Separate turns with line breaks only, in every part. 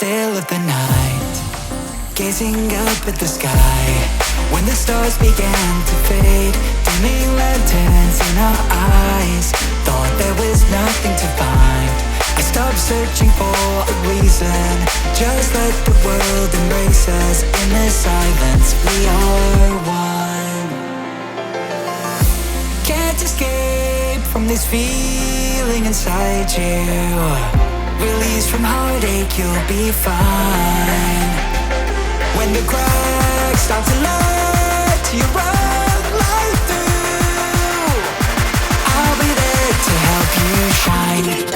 still of the night, gazing up at the sky. When the stars began to fade, dimming lanterns in our eyes, thought there was nothing to find. I stopped searching for a reason, just let the world embrace us. In the silence we are one. Can't escape from this feeling inside you. Release from heartache, you'll be fine. When the cracks start to let you run light through, I'll be there to help you shine.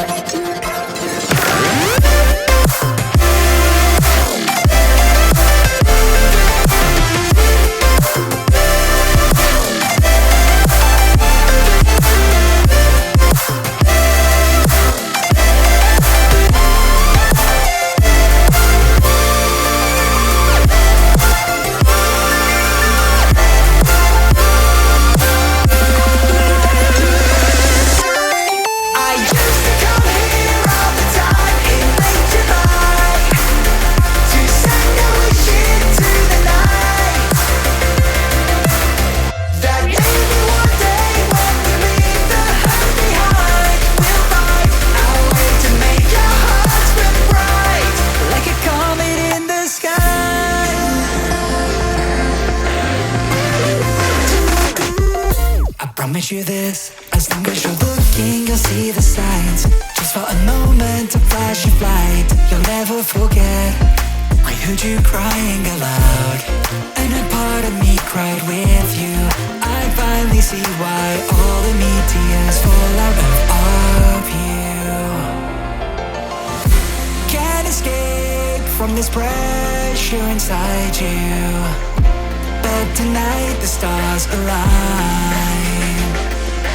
Promise you this, as long as you're looking, you'll see the signs. Just for a moment, a flash of light, you'll never forget. I heard you crying aloud, and a part of me cried with you. I finally see why all the tears fall out of you. Can't escape from this pressure inside you, but tonight the stars align.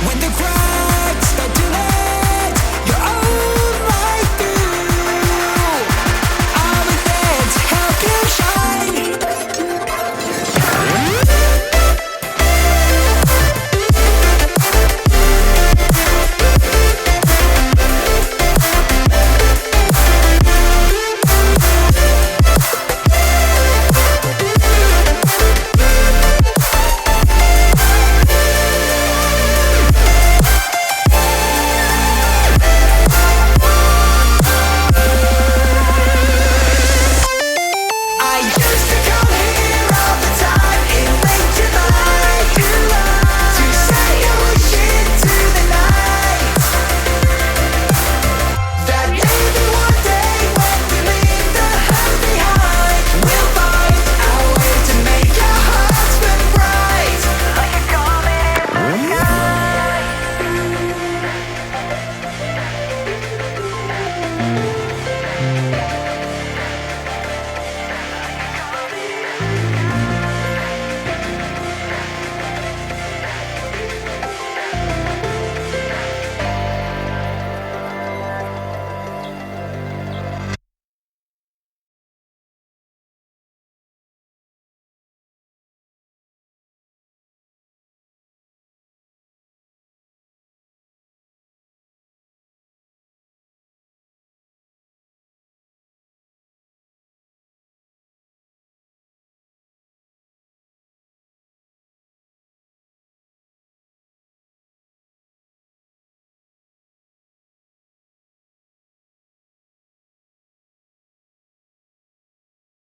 When the crowd